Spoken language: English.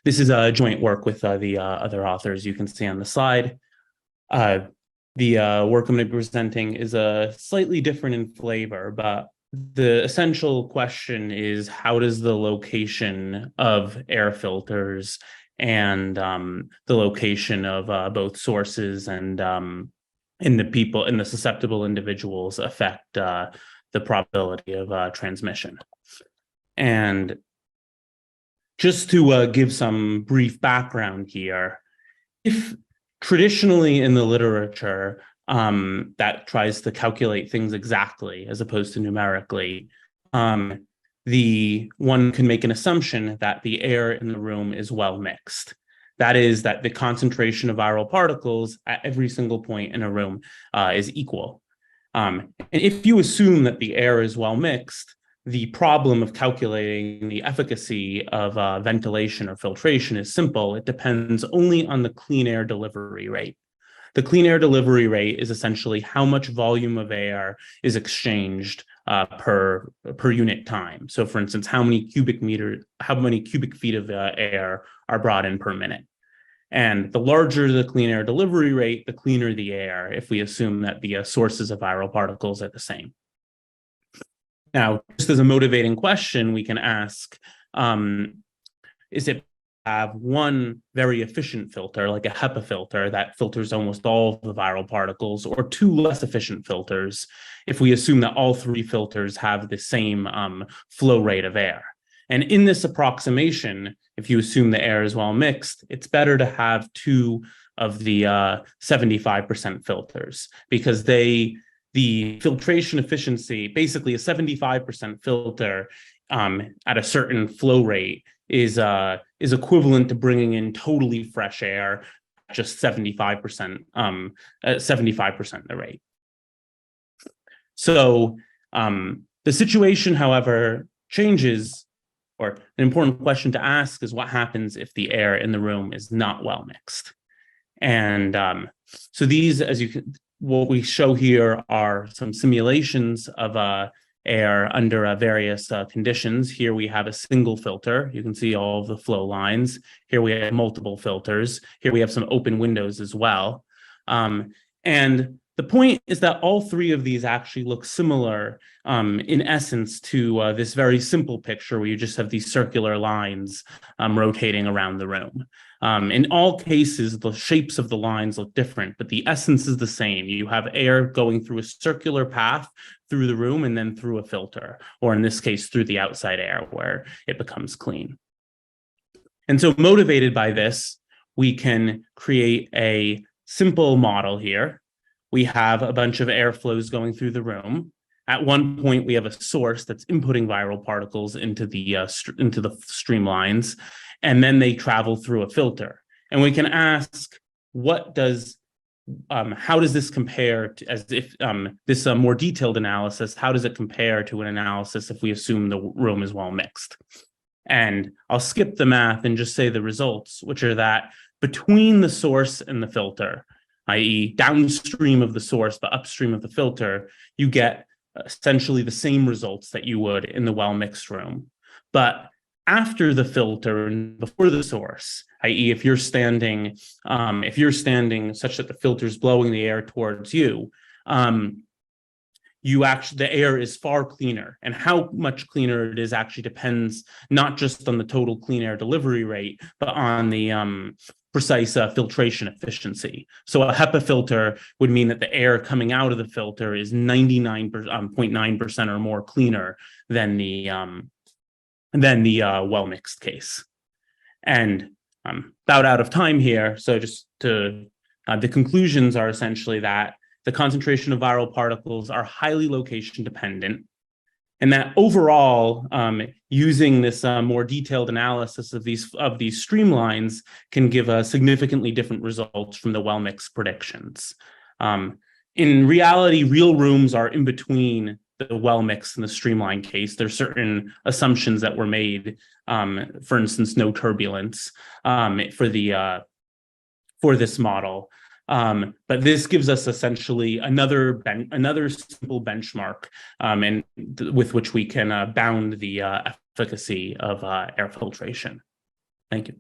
This is a joint work with the other authors you can see on the slide. The work I'm going to be presenting is slightly different in flavor, but the essential question is, how does the location of air filters and the location of both sources and in the susceptible individuals affect the probability of transmission? And just to give some brief background here, if traditionally in the literature that tries to calculate things exactly as opposed to numerically, the one can make an assumption that the air in the room is well mixed. That is, that the concentration of viral particles at every single point in a room is equal. And if you assume that the air is well mixed, the problem of calculating the efficacy of ventilation or filtration is simple. It depends only on the clean air delivery rate. The clean air delivery rate is essentially how much volume of air is exchanged per unit time. So, for instance, how many cubic feet of air are brought in per minute. And the larger the clean air delivery rate, the cleaner the air, if we assume that the sources of viral particles are the same. Now, just as a motivating question, we can ask, is it have one very efficient filter, like a HEPA filter, that filters almost all of the viral particles, or two less efficient filters, if we assume that all three filters have the same flow rate of air? And in this approximation, if you assume the air is well mixed, it's better to have two of the 75% filters, because the filtration efficiency, basically a 75% filter at a certain flow rate is equivalent to bringing in totally fresh air, just 75%, 75% the rate. So the situation, however, changes, or an important question to ask is, what happens if the air in the room is not well mixed? And so these, what we show here are some simulations of air under various conditions. Here we have a single filter. You can see all of the flow lines. Here we have multiple filters. Here we have some open windows as well. And the point is that all three of these actually look similar in essence to this very simple picture where you just have these circular lines rotating around the room. In all cases, the shapes of the lines look different, but the essence is the same. You have air going through a circular path through the room and then through a filter, or in this case, through the outside air where it becomes clean. And so motivated by this, we can create a simple model here. We have a bunch of air flows going through the room. At one point, we have a source that's inputting viral particles into the streamlines, and then they travel through a filter. And we can ask, how does this compare to, as if this more detailed analysis, how does it compare to an analysis if we assume the room is well mixed? And I'll skip the math and just say the results, which are that between the source and the filter, i.e. downstream of the source but upstream of the filter, you get essentially the same results that you would in the well-mixed room. But after the filter and before the source, i.e. if you're standing such that the filter is blowing the air towards you, the air is far cleaner. And how much cleaner it is actually depends not just on the total clean air delivery rate, but on the precise filtration efficiency. So a HEPA filter would mean that the air coming out of the filter is 99.9% or more cleaner than the well-mixed case. And I'm about out of time here, so just the conclusions are essentially that the concentration of viral particles are highly location dependent, and that overall, using this more detailed analysis of these streamlines can give significantly different results from the well-mixed predictions. In reality, real rooms are in between the well-mixed and the streamline case. There's certain assumptions that were made, for instance, no turbulence for this model. But this gives us essentially another simple benchmark with which we can bound the efficacy of air filtration. Thank you.